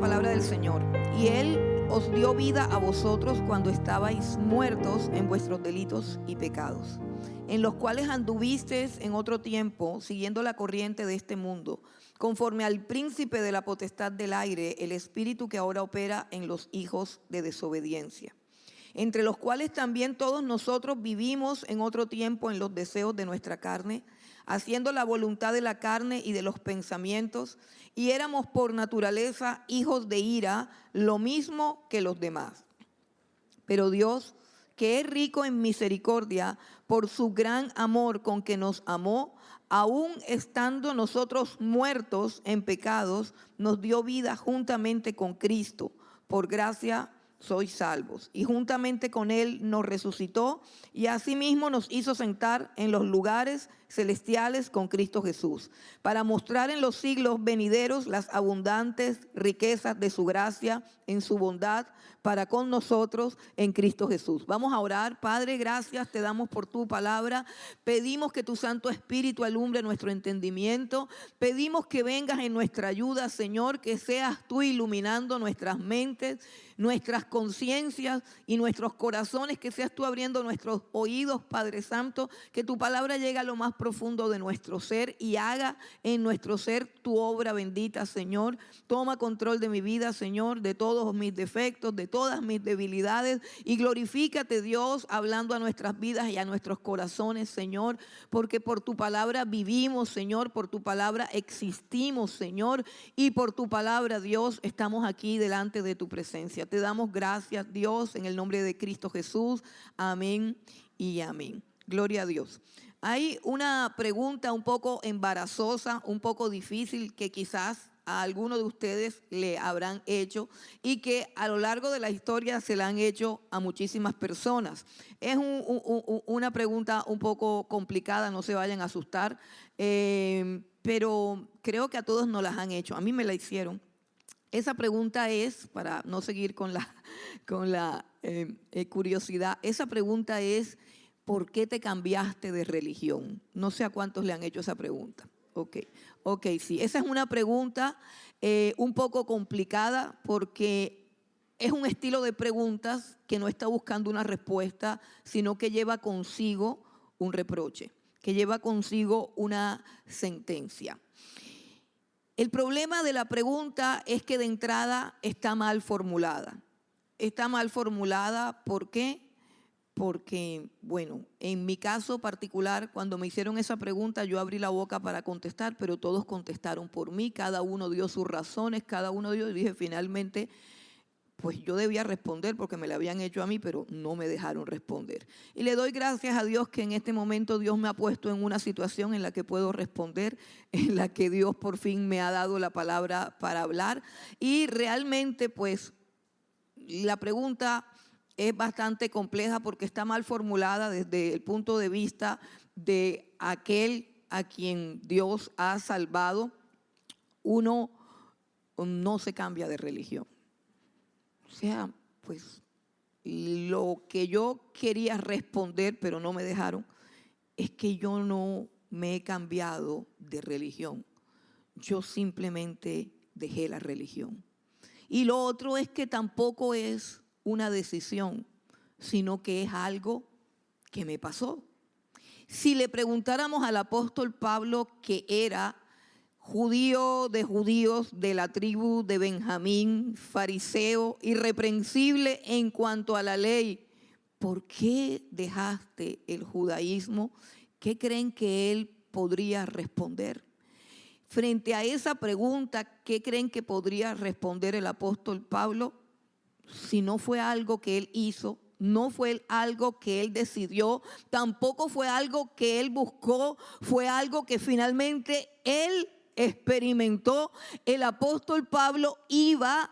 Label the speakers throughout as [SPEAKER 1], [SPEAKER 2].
[SPEAKER 1] palabra del Señor. Y Él os dio vida a vosotros cuando estabais muertos en vuestros delitos y pecados, en los cuales anduvisteis en otro tiempo, siguiendo la corriente de este mundo, conforme al príncipe de la potestad del aire, el espíritu que ahora opera en los hijos de desobediencia, entre los cuales también todos nosotros vivimos en otro tiempo en los deseos de nuestra carne, haciendo la voluntad de la carne y de los pensamientos, y éramos por naturaleza hijos de ira, lo mismo que los demás. Pero Dios, que es rico en misericordia, por su gran amor con que nos amó, aun estando nosotros muertos en pecados, nos dio vida juntamente con Cristo. Por gracia sois salvos. Y juntamente con Él nos resucitó y asimismo nos hizo sentar en los lugares celestiales con Cristo Jesús, para mostrar en los siglos venideros las abundantes riquezas de su gracia en su bondad para con nosotros en Cristo Jesús. Vamos a orar. Padre, gracias te damos por tu palabra. Pedimos que tu Santo Espíritu alumbre nuestro entendimiento. Pedimos que vengas en nuestra ayuda, Señor, que seas tú iluminando nuestras mentes, nuestras conciencias y nuestros corazones, que seas tú abriendo nuestros oídos, Padre Santo, que tu palabra llegue a lo más profundo de nuestro ser y haga en nuestro ser tu obra bendita, Señor. Toma control de mi vida, Señor, de todos mis defectos, de todas mis debilidades, y glorifícate, Dios, hablando a nuestras vidas y a nuestros corazones, Señor, porque por tu palabra vivimos, Señor, por tu palabra existimos, Señor, y por tu palabra, Dios, estamos aquí delante de tu presencia. Te damos gracias, Dios, en el nombre de Cristo Jesús. Amén y amén. Gloria a Dios. Hay una pregunta un poco embarazosa, un poco difícil, que quizás a alguno de ustedes le habrán hecho y que a lo largo de la historia se la han hecho a muchísimas personas. Es una pregunta un poco complicada, no se vayan a asustar, pero creo que a todos nos las han hecho. A mí me la hicieron. Esa pregunta es, para no seguir con la curiosidad, esa pregunta es: ¿por qué te cambiaste de religión? No sé a cuántos le han hecho esa pregunta. Ok, sí. Esa es una pregunta un poco complicada, porque es un estilo de preguntas que no está buscando una respuesta, sino que lleva consigo un reproche, que lleva consigo una sentencia. El problema de la pregunta es que de entrada está mal formulada. Está mal formulada, ¿por qué? Porque, bueno, en mi caso particular, cuando me hicieron esa pregunta, yo abrí la boca para contestar, pero todos contestaron por mí, cada uno dio sus razones, cada uno dio, y dije finalmente, pues yo debía responder porque me la habían hecho a mí, pero no me dejaron responder. Y le doy gracias a Dios que en este momento Dios me ha puesto en una situación en la que puedo responder, en la que Dios por fin me ha dado la palabra para hablar. Y realmente, pues, la pregunta es bastante compleja porque está mal formulada desde el punto de vista de aquel a quien Dios ha salvado. Uno no se cambia de religión. O sea, pues lo que yo quería responder, pero no me dejaron, es que yo no me he cambiado de religión. Yo simplemente dejé la religión. Y lo otro es que tampoco es una decisión, sino que es algo que me pasó. Si le preguntáramos al apóstol Pablo, que era judío de judíos, de la tribu de Benjamín, fariseo, irreprensible en cuanto a la ley, ¿por qué dejaste el judaísmo? ¿Qué creen que él podría responder? Frente a esa pregunta, ¿qué creen que podría responder el apóstol Pablo? Si no fue algo que él hizo, no fue algo que él decidió, tampoco fue algo que él buscó, fue algo que finalmente él experimentó. El apóstol Pablo iba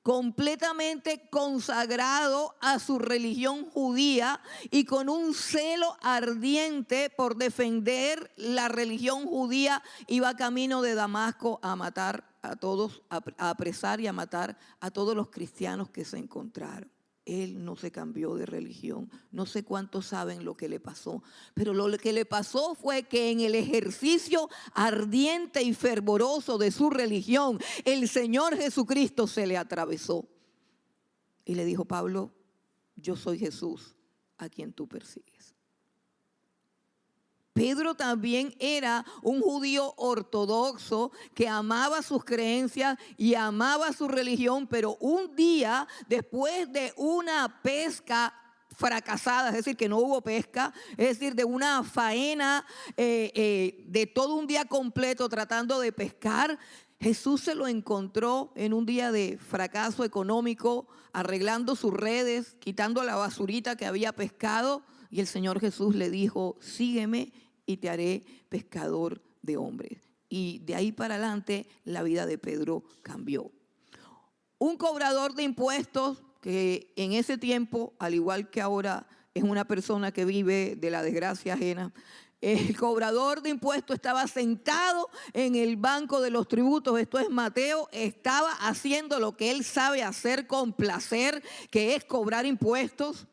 [SPEAKER 1] completamente consagrado a su religión judía y con un celo ardiente por defender la religión judía, iba camino de Damasco a matar a todos, a apresar y a matar a todos los cristianos que se encontraron. él no se cambió de religión. No sé cuántos saben lo que le pasó, pero lo que le pasó fue que en el ejercicio ardiente y fervoroso de su religión, el Señor Jesucristo se le atravesó y le dijo: Pablo, yo soy Jesús a quien tú persigues. Pedro también era un judío ortodoxo que amaba sus creencias y amaba su religión, pero un día, después de una pesca fracasada, es decir, que no hubo pesca, es decir, de una faena de todo un día completo tratando de pescar, Jesús se lo encontró en un día de fracaso económico, arreglando sus redes, quitando la basurita que había pescado. Y el Señor Jesús le dijo: sígueme y te haré pescador de hombres. Y de ahí para adelante la vida de Pedro cambió. Un cobrador de impuestos que en ese tiempo, al igual que ahora, es una persona que vive de la desgracia ajena. El cobrador de impuestos estaba sentado en el banco de los tributos, esto es Mateo, estaba haciendo lo que él sabe hacer con placer, que es cobrar impuestos,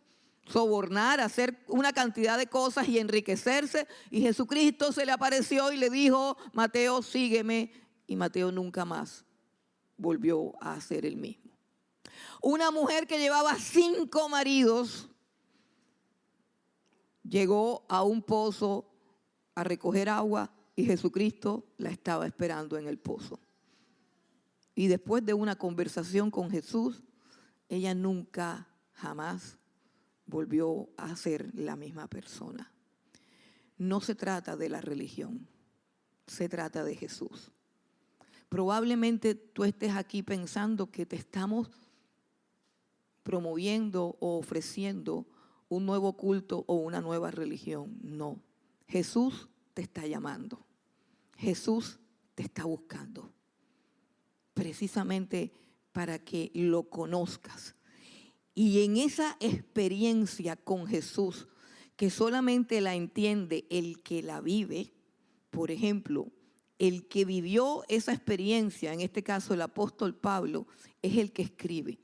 [SPEAKER 1] sobornar, hacer una cantidad de cosas y enriquecerse. Y Jesucristo se le apareció y le dijo: Mateo, sígueme. Y Mateo nunca más volvió a hacer el mismo. Una mujer que llevaba 5 maridos llegó a un pozo a recoger agua y Jesucristo la estaba esperando en el pozo. Y después de una conversación con Jesús, ella nunca, jamás volvió a ser la misma persona. No se trata de la religión, se trata de Jesús. Probablemente tú estés aquí pensando que te estamos promoviendo o ofreciendo un nuevo culto o una nueva religión. No, Jesús te está llamando. Jesús te está buscando. Precisamente para que lo conozcas. Y en esa experiencia con Jesús, que solamente la entiende el que la vive, por ejemplo, el que vivió esa experiencia, en este caso el apóstol Pablo, es el que escribe.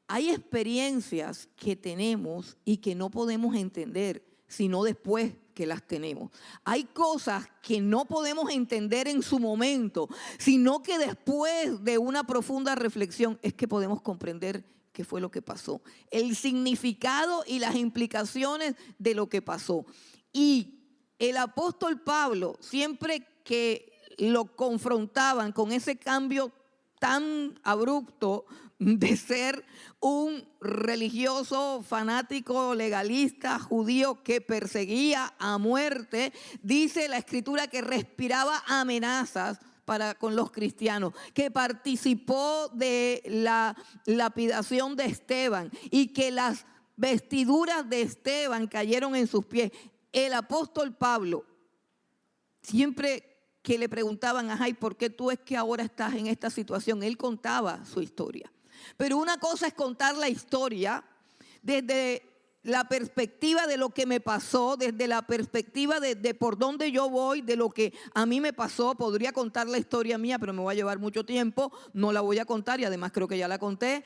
[SPEAKER 1] Hay experiencias que tenemos y que no podemos entender, sino después que las tenemos. Hay cosas que no podemos entender en su momento, sino que después de una profunda reflexión es que podemos comprender qué fue lo que pasó, el significado y las implicaciones de lo que pasó. Y el apóstol Pablo, siempre que lo confrontaban con ese cambio tan abrupto de ser un religioso, fanático, legalista, judío que perseguía a muerte, dice la Escritura que respiraba amenazas con los cristianos, que participó de la lapidación de Esteban y que las vestiduras de Esteban cayeron en sus pies. El apóstol Pablo, siempre que le preguntaban: ajá, ¿y por qué tú es que ahora estás en esta situación?, él contaba su historia. Pero una cosa es contar la historia desde la perspectiva de lo que me pasó, desde la perspectiva de por dónde yo voy, de lo que a mí me pasó. Podría contar la historia mía, pero me va a llevar mucho tiempo, no la voy a contar y además creo que ya la conté.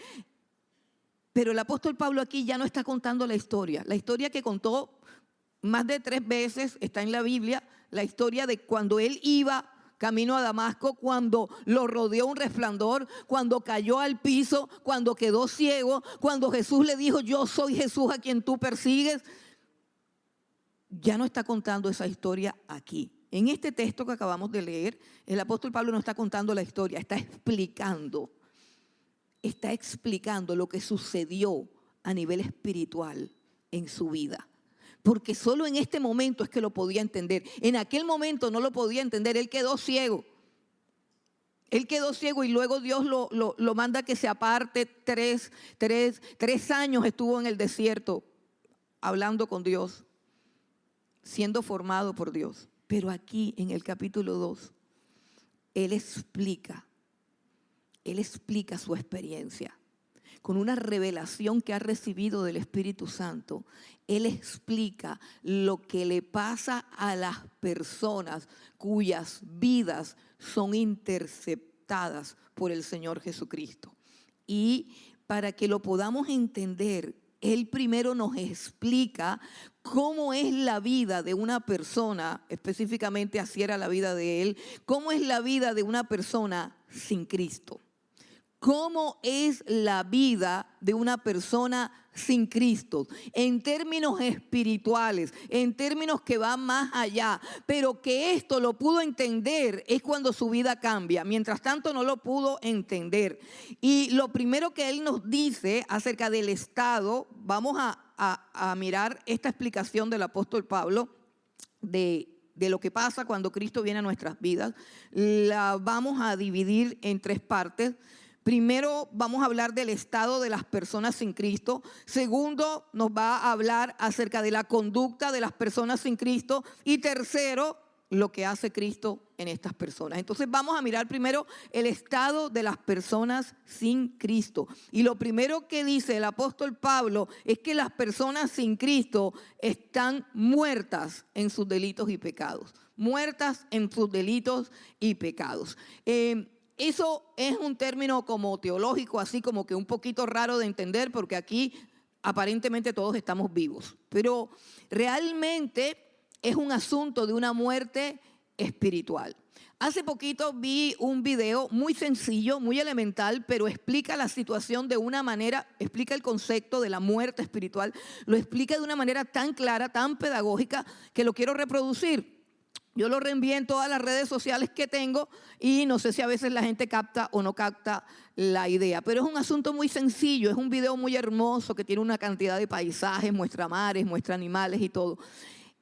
[SPEAKER 1] Pero el apóstol Pablo aquí ya no está contando la historia que contó más de 3 veces, está en la Biblia, la historia de cuando él iba camino a Damasco, cuando lo rodeó un resplandor, cuando cayó al piso, cuando quedó ciego, cuando Jesús le dijo: yo soy Jesús a quien tú persigues. Ya no está contando esa historia aquí. En este texto que acabamos de leer, el apóstol Pablo no está contando la historia, está explicando lo que sucedió a nivel espiritual en su vida. Porque solo en este momento es que lo podía entender. En aquel momento no lo podía entender. Él quedó ciego. Y luego Dios lo manda a que se aparte. 3 años estuvo en el desierto hablando con Dios, siendo formado por Dios. Pero aquí en el capítulo 2, Él explica su experiencia. Con una revelación que ha recibido del Espíritu Santo, Él explica lo que le pasa a las personas cuyas vidas son interceptadas por el Señor Jesucristo. Y para que lo podamos entender, Él primero nos explica cómo es la vida de una persona, específicamente así era la vida de él, cómo es la vida de una persona sin Cristo. ¿Cómo es la vida de una persona sin Cristo? En términos espirituales, en términos que van más allá, pero que esto lo pudo entender es cuando su vida cambia. Mientras tanto no lo pudo entender. Y lo primero que él nos dice acerca del estado, vamos a mirar esta explicación del apóstol Pablo de lo que pasa cuando Cristo viene a nuestras vidas. La vamos a dividir en 3 partes. Primero vamos a hablar del estado de las personas sin Cristo. Segundo, nos va a hablar acerca de la conducta de las personas sin Cristo. Y tercero, lo que hace Cristo en estas personas. Entonces vamos a mirar primero el estado de las personas sin Cristo. Y lo primero que dice el apóstol Pablo es que las personas sin Cristo están muertas en sus delitos y pecados. Muertas en sus delitos y pecados. Eso es un término como teológico, así como que un poquito raro de entender, porque aquí aparentemente todos estamos vivos. Pero realmente es un asunto de una muerte espiritual. Hace poquito vi un video muy sencillo, muy elemental, pero explica la situación de una manera, explica el concepto de la muerte espiritual, lo explica de una manera tan clara, tan pedagógica, que lo quiero reproducir. Yo lo reenvié en todas las redes sociales que tengo y no sé si a veces la gente capta o no capta la idea. Pero es un asunto muy sencillo, es un video muy hermoso que tiene una cantidad de paisajes, muestra mares, muestra animales y todo.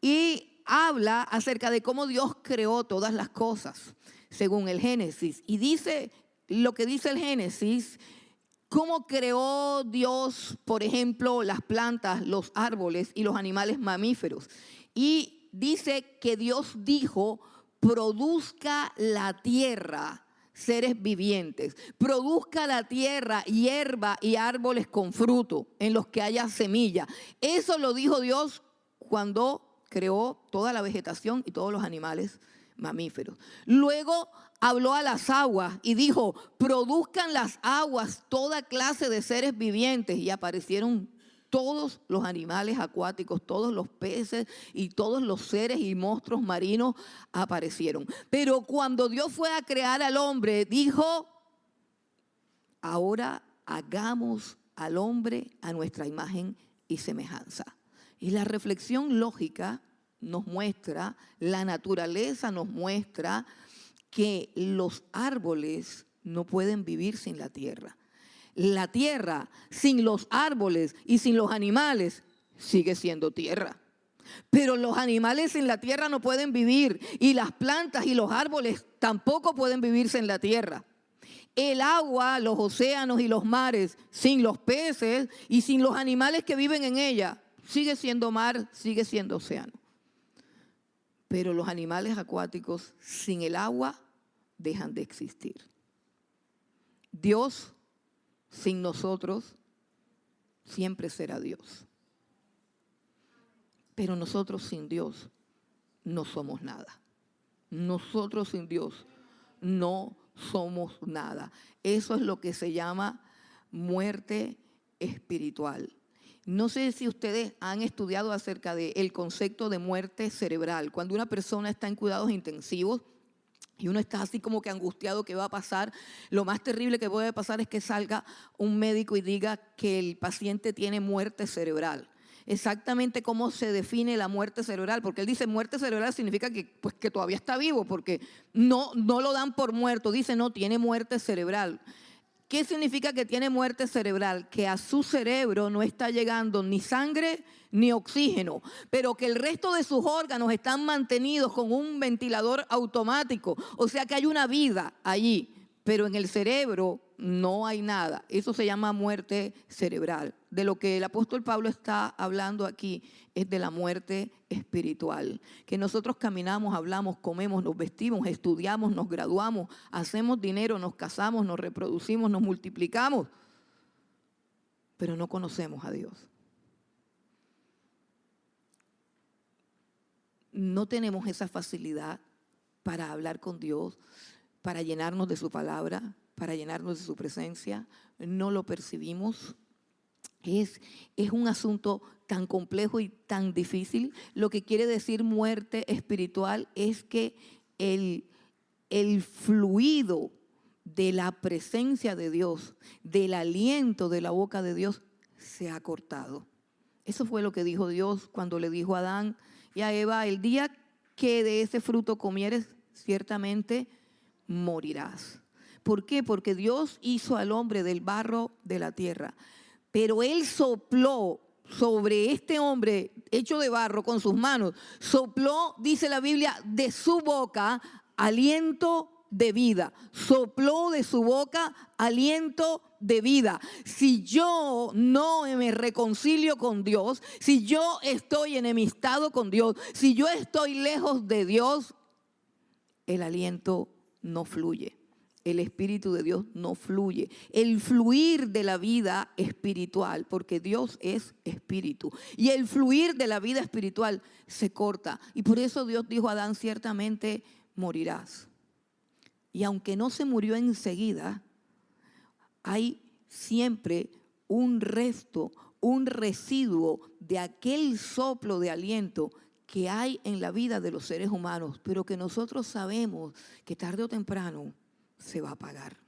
[SPEAKER 1] Y habla acerca de cómo Dios creó todas las cosas, según el Génesis. Y dice lo que dice el Génesis, cómo creó Dios, por ejemplo, las plantas, los árboles y los animales mamíferos. Y dice que Dios dijo, produzca la tierra seres vivientes, produzca la tierra hierba y árboles con fruto en los que haya semilla. Eso lo dijo Dios cuando creó toda la vegetación y todos los animales mamíferos. Luego habló a las aguas y dijo, produzcan las aguas toda clase de seres vivientes, y aparecieron todos los animales acuáticos, todos los peces y todos los seres y monstruos marinos aparecieron. Pero cuando Dios fue a crear al hombre, dijo, ahora hagamos al hombre a nuestra imagen y semejanza. Y la reflexión lógica nos muestra, la naturaleza nos muestra que los árboles no pueden vivir sin la tierra. La tierra sin los árboles y sin los animales sigue siendo tierra. Pero los animales sin la tierra no pueden vivir, y las plantas y los árboles tampoco pueden vivirse en la tierra. El agua, los océanos y los mares sin los peces y sin los animales que viven en ella sigue siendo mar, sigue siendo océano. Pero los animales acuáticos sin el agua dejan de existir. Dios sin nosotros siempre será Dios. Pero nosotros sin Dios no somos nada. Nosotros sin Dios no somos nada. Eso es lo que se llama muerte espiritual. No sé si ustedes han estudiado acerca del concepto de muerte cerebral. Cuando una persona está en cuidados intensivos y uno está así como que angustiado, ¿qué va a pasar? Lo más terrible que puede pasar es que salga un médico y diga que el paciente tiene muerte cerebral. Exactamente cómo se define la muerte cerebral, porque él dice muerte cerebral significa que, pues, que todavía está vivo, porque no lo dan por muerto, dice no, tiene muerte cerebral. ¿Qué significa que tiene muerte cerebral? Que a su cerebro no está llegando ni sangre ni oxígeno, pero que el resto de sus órganos están mantenidos con un ventilador automático. O sea que hay una vida allí, pero en el cerebro no hay nada. Eso se llama muerte cerebral. De lo que el apóstol Pablo está hablando aquí es de la muerte espiritual. Que nosotros caminamos, hablamos, comemos, nos vestimos, estudiamos, nos graduamos, hacemos dinero, nos casamos, nos reproducimos, nos multiplicamos, pero no conocemos a Dios. No tenemos esa facilidad para hablar con Dios, para llenarnos de su palabra, para llenarnos de su presencia. No lo percibimos. Es un asunto tan complejo y tan difícil. Lo que quiere decir muerte espiritual es que el fluido de la presencia de Dios, del aliento de la boca de Dios, se ha cortado. Eso fue lo que dijo Dios cuando le dijo a Adán y a Eva: el día que de ese fruto comieres, ciertamente morirás. ¿Por qué? Porque Dios hizo al hombre del barro de la tierra, pero Él sopló sobre este hombre hecho de barro con sus manos, sopló, dice la Biblia, de su boca aliento de vida, sopló de su boca aliento de vida. Si yo no me reconcilio con Dios, si yo estoy enemistado con Dios, si yo estoy lejos de Dios, el aliento no fluye. El Espíritu de Dios no fluye. El fluir de la vida espiritual, porque Dios es espíritu, y el fluir de la vida espiritual se corta. Y por eso Dios dijo a Adán: ciertamente morirás. Y aunque no se murió enseguida, hay siempre un resto, un residuo de aquel soplo de aliento que hay en la vida de los seres humanos, pero que nosotros sabemos que tarde o temprano se va a apagar,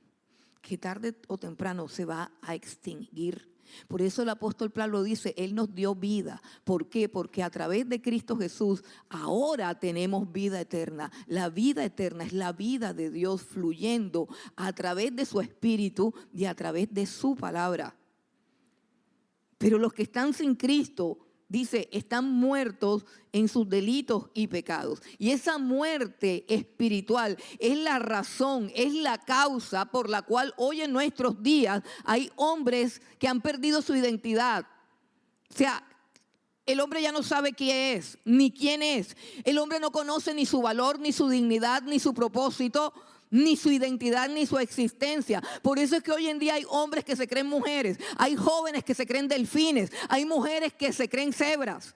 [SPEAKER 1] que tarde o temprano se va a extinguir. Por eso el apóstol Pablo dice: Él nos dio vida. ¿Por qué? Porque a través de Cristo Jesús ahora tenemos vida eterna. La vida eterna es la vida de Dios fluyendo a través de su Espíritu y a través de su palabra. Pero los que están sin Cristo, dice, están muertos en sus delitos y pecados. Y esa muerte espiritual es la razón, es la causa por la cual hoy en nuestros días hay hombres que han perdido su identidad. O sea, el hombre ya no sabe quién es, ni quién es. El hombre no conoce ni su valor, ni su dignidad, ni su propósito, ni su identidad, ni su existencia. Por eso es que hoy en día hay hombres que se creen mujeres, hay jóvenes que se creen delfines, hay mujeres que se creen cebras.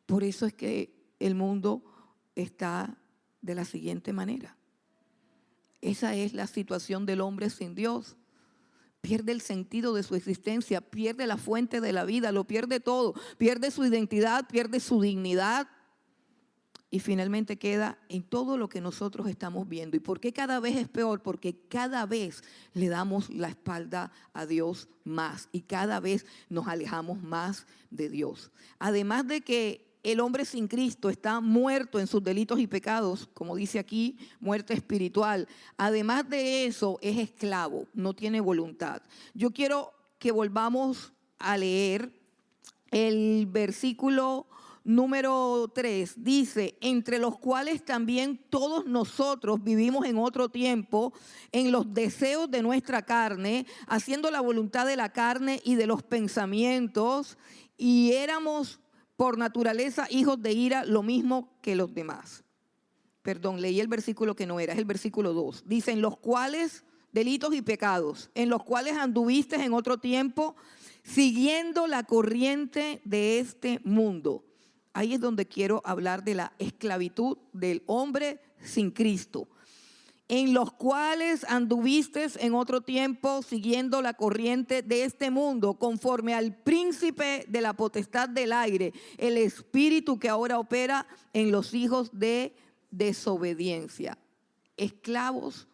[SPEAKER 1] Por eso es que el mundo está de la siguiente manera. Esa es la situación del hombre sin Dios. Pierde el sentido de su existencia, pierde la fuente de la vida, lo pierde todo, pierde su identidad, pierde su dignidad. Y finalmente queda en todo lo que nosotros estamos viendo. ¿Y por qué cada vez es peor? Porque cada vez le damos la espalda a Dios más y cada vez nos alejamos más de Dios. Además de que el hombre sin Cristo está muerto en sus delitos y pecados, como dice aquí, muerte espiritual. Además de eso, es esclavo, no tiene voluntad. Yo quiero que volvamos a leer el versículo número 3, dice: entre los cuales también todos nosotros vivimos en otro tiempo, en los deseos de nuestra carne, haciendo la voluntad de la carne y de los pensamientos, y éramos por naturaleza hijos de ira, lo mismo que los demás. Perdón, leí el versículo que no era, es el versículo 2. Dice: en los cuales, delitos y pecados, en los cuales anduviste en otro tiempo, siguiendo la corriente de este mundo. Ahí es donde quiero hablar de la esclavitud del hombre sin Cristo. En los cuales anduviste en otro tiempo siguiendo la corriente de este mundo, conforme al príncipe de la potestad del aire, el espíritu que ahora opera en los hijos de desobediencia. Esclavos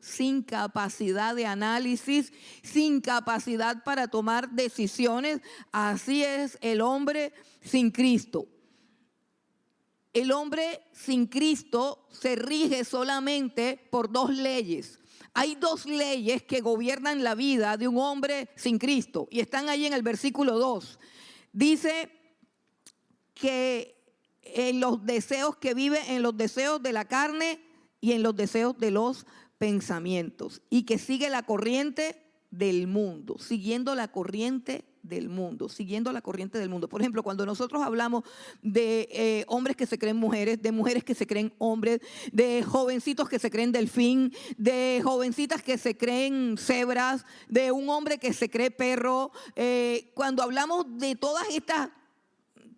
[SPEAKER 1] sin capacidad de análisis, sin capacidad para tomar decisiones. Así es el hombre sin Cristo. El hombre sin Cristo se rige solamente por dos leyes. Hay dos leyes que gobiernan la vida de un hombre sin Cristo y están ahí en el versículo 2. Dice que en los deseos que vive, en los deseos de la carne y en los deseos de los pensamientos, y que sigue la corriente del mundo, siguiendo la corriente del mundo, siguiendo la corriente del mundo. Por ejemplo, cuando nosotros hablamos de hombres que se creen mujeres, de mujeres que se creen hombres, de jovencitos que se creen delfín, de jovencitas que se creen cebras, de un hombre que se cree perro, cuando hablamos de todas estas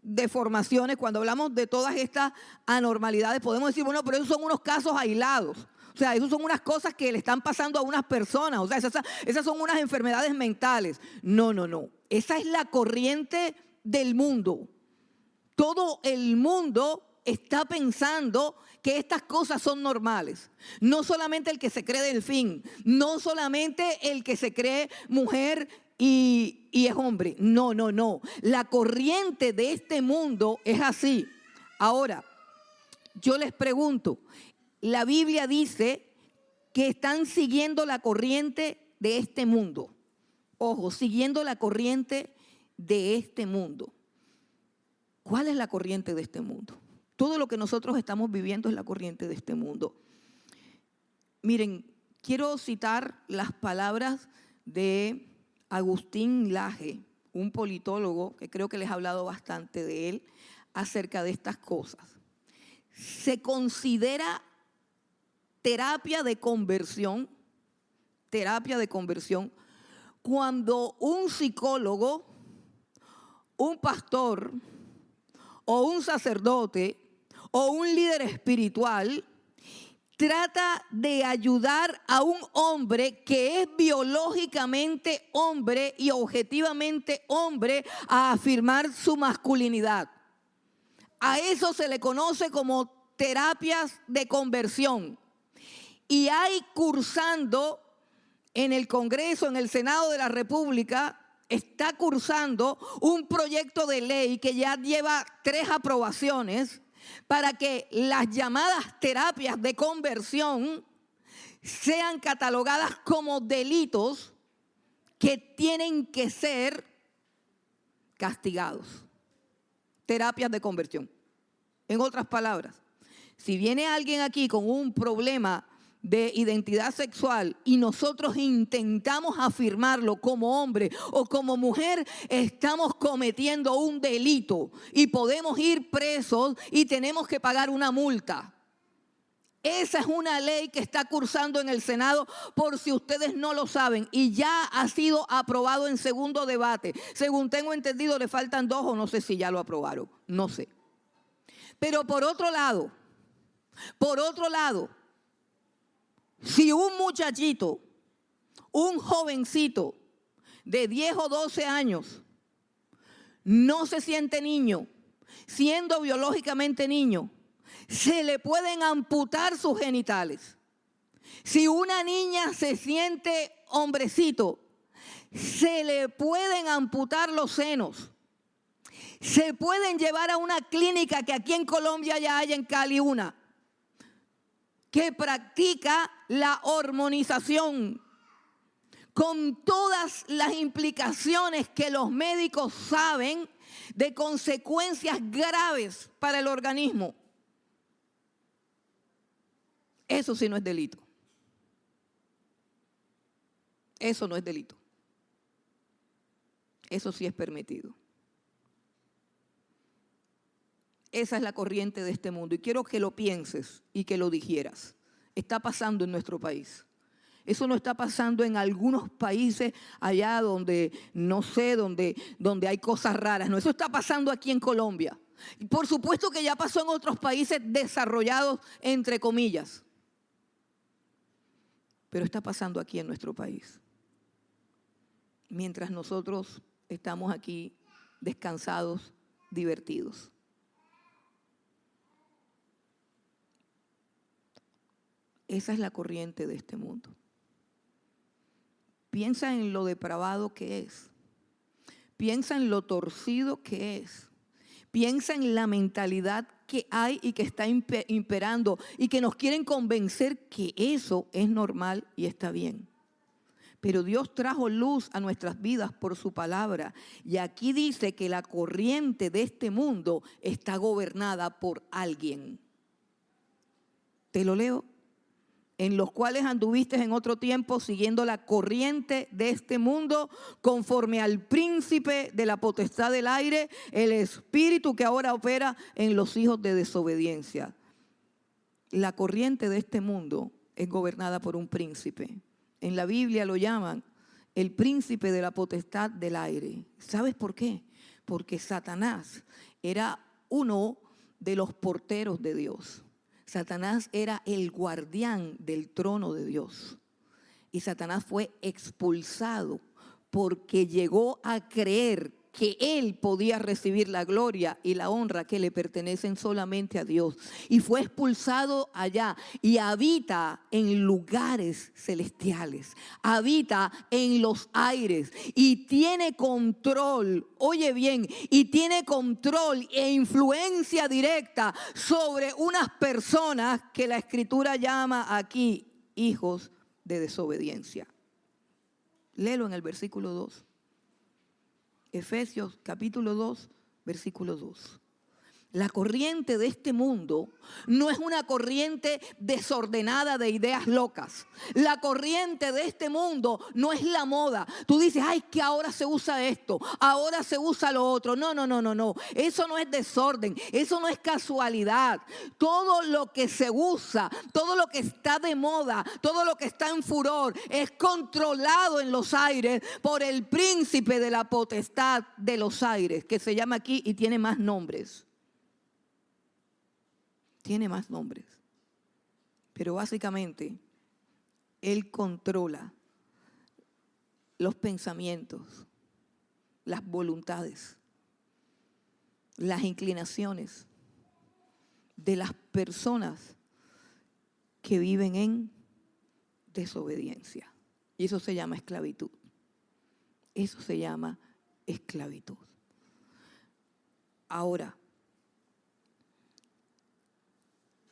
[SPEAKER 1] deformaciones, cuando hablamos de todas estas anormalidades, podemos decir, bueno, pero esos son unos casos aislados. O sea, esas son unas cosas que le están pasando a unas personas. O sea, esas son unas enfermedades mentales. No, no, no. Esa es la corriente del mundo. Todo el mundo está pensando que estas cosas son normales. No solamente el que se cree delfín, no solamente el que se cree mujer y es hombre. No, no, no. La corriente de este mundo es así. Ahora, yo les pregunto, la Biblia dice que están siguiendo la corriente de este mundo. Ojo, siguiendo la corriente de este mundo. ¿Cuál es la corriente de este mundo? Todo lo que nosotros estamos viviendo es la corriente de este mundo. Miren, quiero citar las palabras de Agustín Laje, un politólogo que creo que les he hablado bastante de él acerca de estas cosas. Se considera terapia de conversión cuando un psicólogo, un pastor o un sacerdote o un líder espiritual trata de ayudar a un hombre que es biológicamente hombre y objetivamente hombre a afirmar su masculinidad. A eso se le conoce como terapias de conversión. Y hay cursando en el Congreso, en el Senado de la República, está cursando un proyecto de ley que ya lleva 3 aprobaciones para que las llamadas terapias de conversión sean catalogadas como delitos que tienen que ser castigados. Terapias de conversión. En otras palabras, si viene alguien aquí con un problema de identidad sexual y nosotros intentamos afirmarlo como hombre o como mujer, estamos cometiendo un delito y podemos ir presos y tenemos que pagar una multa. Esa es una ley que está cursando en el Senado, por si ustedes no lo saben, y ya ha sido aprobado en segundo debate. Según tengo entendido, le faltan 2 o no sé si ya lo aprobaron, no sé. Pero por otro lado, si un muchachito, un jovencito de 10 o 12 años no se siente niño, siendo biológicamente niño, se le pueden amputar sus genitales. Si una niña se siente hombrecito, se le pueden amputar los senos. Se pueden llevar a una clínica que aquí en Colombia ya hay, en Cali una, que practica la hormonización con todas las implicaciones que los médicos saben de consecuencias graves para el organismo. Eso sí no es delito. Eso no es delito. Eso sí es permitido. Esa es la corriente de este mundo y quiero que lo pienses y que lo digieras. Está pasando en nuestro país. Eso no está pasando en algunos países allá donde, no sé, donde hay cosas raras. No, eso está pasando aquí en Colombia. Y por supuesto que ya pasó en otros países desarrollados, entre comillas. Pero está pasando aquí en nuestro país. Mientras nosotros estamos aquí descansados, divertidos. Esa es la corriente de este mundo. Piensa en lo depravado que es. Piensa en lo torcido que es. Piensa en la mentalidad que hay y que está imperando y que nos quieren convencer que eso es normal y está bien. Pero Dios trajo luz a nuestras vidas por su palabra. Y aquí dice que la corriente de este mundo está gobernada por alguien. Te lo leo. En los cuales anduviste en otro tiempo siguiendo la corriente de este mundo, conforme al príncipe de la potestad del aire, el espíritu que ahora opera en los hijos de desobediencia. La corriente de este mundo es gobernada por un príncipe. En la Biblia lo llaman el príncipe de la potestad del aire. ¿Sabes por qué? Porque Satanás era uno de los porteros de Dios. Satanás era el guardián del trono de Dios. Y Satanás fue expulsado porque llegó a creer que él podía recibir la gloria y la honra que le pertenecen solamente a Dios. Y fue expulsado allá y habita en lugares celestiales, habita en los aires y tiene control, oye bien, y tiene control e influencia directa sobre unas personas que la Escritura llama aquí hijos de desobediencia. Léelo en el versículo 2. Efesios capítulo 2, versículo 2. La corriente de este mundo no es una corriente desordenada de ideas locas. La corriente de este mundo no es la moda. Tú dices, ay, que ahora se usa esto, ahora se usa lo otro. No. Eso no es desorden, eso no es casualidad. Todo lo que se usa, todo lo que está de moda, todo lo que está en furor, es controlado en los aires por el príncipe de la potestad de los aires, que se llama aquí y tiene más nombres. Tiene más nombres, pero básicamente él controla los pensamientos, las voluntades, las inclinaciones de las personas que viven en desobediencia. Y eso se llama esclavitud. Eso se llama esclavitud. Ahora,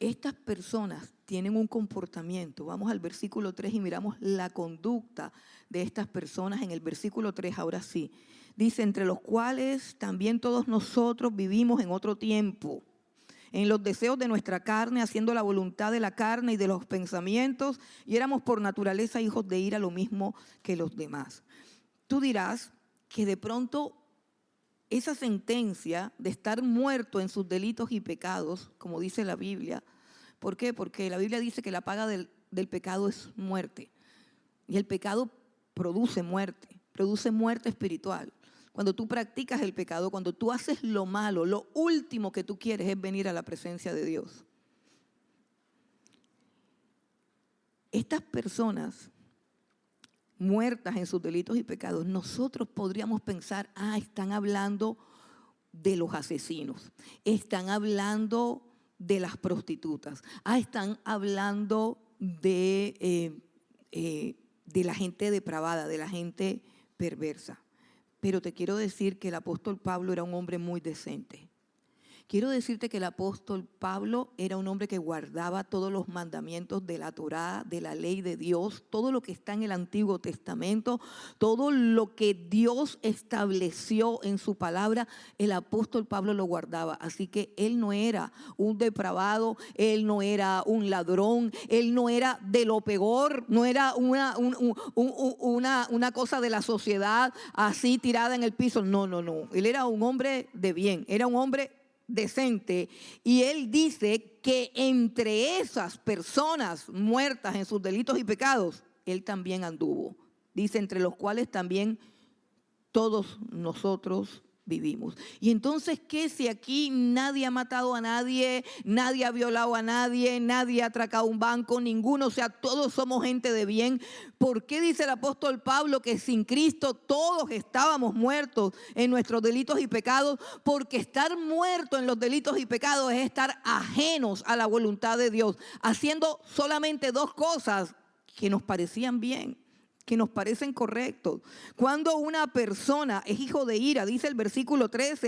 [SPEAKER 1] estas personas tienen un comportamiento. Vamos al versículo 3 y miramos la conducta de estas personas en el versículo 3, ahora sí. Dice, entre los cuales también todos nosotros vivimos en otro tiempo, en los deseos de nuestra carne, haciendo la voluntad de la carne y de los pensamientos, y éramos por naturaleza hijos de ira, lo mismo que los demás. Tú dirás que de pronto esa sentencia de estar muerto en sus delitos y pecados, como dice la Biblia. ¿Por qué? Porque la Biblia dice que la paga del pecado es muerte. Y el pecado produce muerte espiritual. Cuando tú practicas el pecado, cuando tú haces lo malo, lo último que tú quieres es venir a la presencia de Dios. Estas personas muertas en sus delitos y pecados, nosotros podríamos pensar, están hablando de los asesinos, están hablando de las prostitutas, están hablando de la gente depravada, de la gente perversa. Pero te quiero decir que el apóstol Pablo era un hombre muy decente. Quiero decirte que el apóstol Pablo era un hombre que guardaba todos los mandamientos de la Torá, de la ley de Dios, todo lo que está en el Antiguo Testamento, todo lo que Dios estableció en su palabra, el apóstol Pablo lo guardaba. Así que él no era un depravado, él no era un ladrón, él no era de lo peor, no era una cosa de la sociedad así tirada en el piso. No. Él era un hombre de bien, era un hombre decente, y él dice que entre esas personas muertas en sus delitos y pecados, él también anduvo. Dice, entre los cuales también todos nosotros vivimos. Y entonces, ¿qué si aquí nadie ha matado a nadie, nadie ha violado a nadie, nadie ha atracado un banco, ninguno, o sea, todos somos gente de bien? ¿Por qué dice el apóstol Pablo que sin Cristo todos estábamos muertos en nuestros delitos y pecados? Porque estar muerto en los delitos y pecados es estar ajenos a la voluntad de Dios, haciendo solamente dos cosas que nos parecían bien, que nos parecen correctos. Cuando una persona es hijo de ira, dice el versículo 3,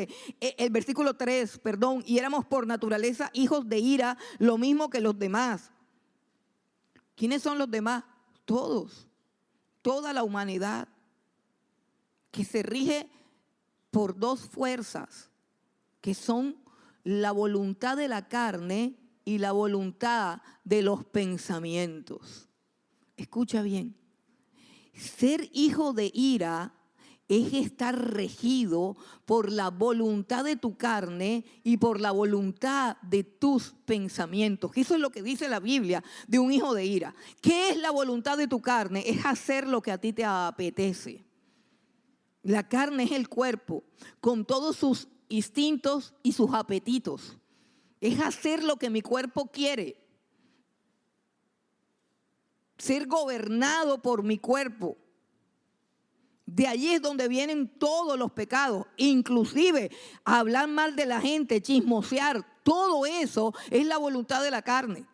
[SPEAKER 1] y éramos por naturaleza hijos de ira, lo mismo que los demás. ¿Quiénes son los demás? Todos, toda la humanidad, que se rige por dos fuerzas, que son la voluntad de la carne y la voluntad de los pensamientos. Escucha bien. Ser hijo de ira es estar regido por la voluntad de tu carne y por la voluntad de tus pensamientos. Eso es lo que dice la Biblia de un hijo de ira. ¿Qué es la voluntad de tu carne? Es hacer lo que a ti te apetece. La carne es el cuerpo con todos sus instintos y sus apetitos. Es hacer lo que mi cuerpo quiere. Ser gobernado por mi cuerpo. De allí es donde vienen todos los pecados, inclusive hablar mal de la gente, chismosear, todo eso es la voluntad de la carne.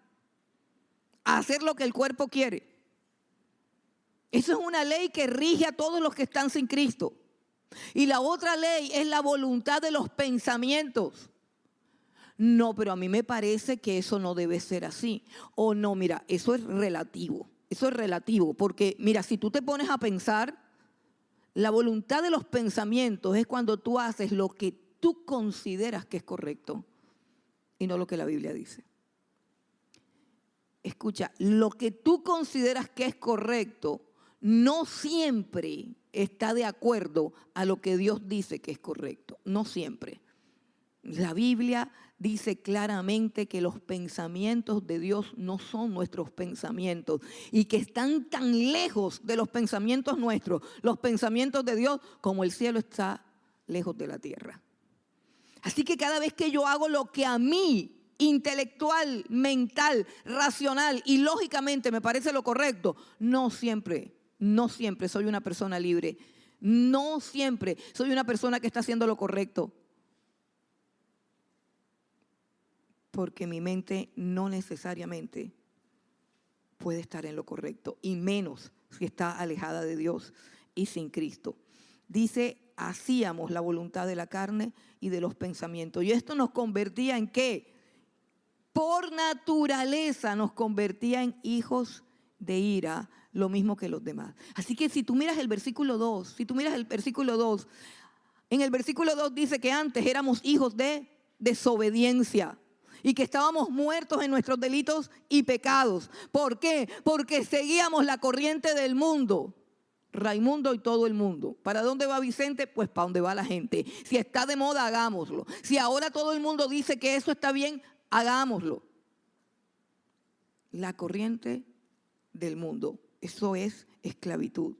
[SPEAKER 1] Hacer lo que el cuerpo quiere. Eso es una ley que rige a todos los que están sin Cristo. Y la otra ley es la voluntad de los pensamientos. No, pero a mí me parece que eso no debe ser así. O no, mira, eso es relativo. Eso es relativo, porque mira, si tú te pones a pensar, la voluntad de los pensamientos es cuando tú haces lo que tú consideras que es correcto y no lo que la Biblia dice. Escucha, lo que tú consideras que es correcto no siempre está de acuerdo a lo que Dios dice que es correcto. No siempre. La Biblia dice claramente que los pensamientos de Dios no son nuestros pensamientos y que están tan lejos de los pensamientos nuestros, los pensamientos de Dios, como el cielo está lejos de la tierra. Así que cada vez que yo hago lo que a mí, intelectual, mental, racional y lógicamente me parece lo correcto, no siempre soy una persona libre. No siempre soy una persona que está haciendo lo correcto. Porque mi mente no necesariamente puede estar en lo correcto, y menos si está alejada de Dios y sin Cristo. Dice, hacíamos la voluntad de la carne y de los pensamientos. Y esto nos convertía en ¿qué? Por naturaleza nos convertía en hijos de ira, lo mismo que los demás. Así que si tú miras el versículo 2, en el versículo 2 dice que antes éramos hijos de desobediencia. Y que estábamos muertos en nuestros delitos y pecados. ¿Por qué? Porque seguíamos la corriente del mundo. Raimundo y todo el mundo. ¿Para dónde va Vicente? Pues para dónde va la gente. Si está de moda, hagámoslo. Si ahora todo el mundo dice que eso está bien, hagámoslo. La corriente del mundo. Eso es esclavitud.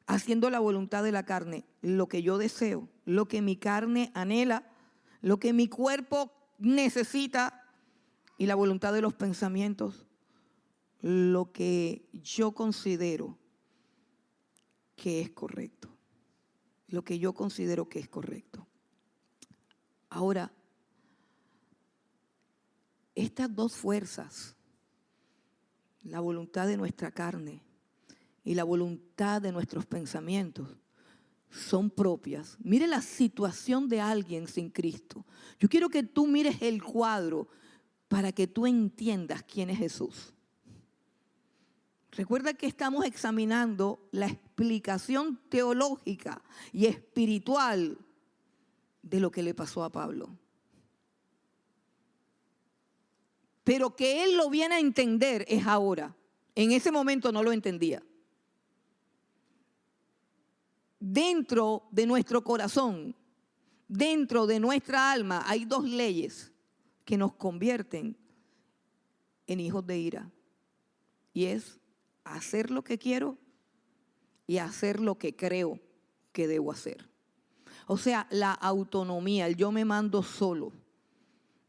[SPEAKER 1] Haciendo la voluntad de la carne, lo que yo deseo, lo que mi carne anhela, lo que mi cuerpo necesita, y la voluntad de los pensamientos, lo que yo considero que es correcto. Lo que yo considero que es correcto. Ahora, estas dos fuerzas, la voluntad de nuestra carne y la voluntad de nuestros pensamientos, son propias. Mire la situación de alguien sin Cristo. Yo quiero que tú mires el cuadro para que tú entiendas quién es Jesús. Recuerda que estamos examinando la explicación teológica y espiritual de lo que le pasó a Pablo. Pero que él lo viene a entender es ahora. En ese momento no lo entendía. Dentro de nuestro corazón, dentro de nuestra alma, hay dos leyes que nos convierten en hijos de ira. Y es hacer lo que quiero y hacer lo que creo que debo hacer. O sea, la autonomía, el yo me mando solo.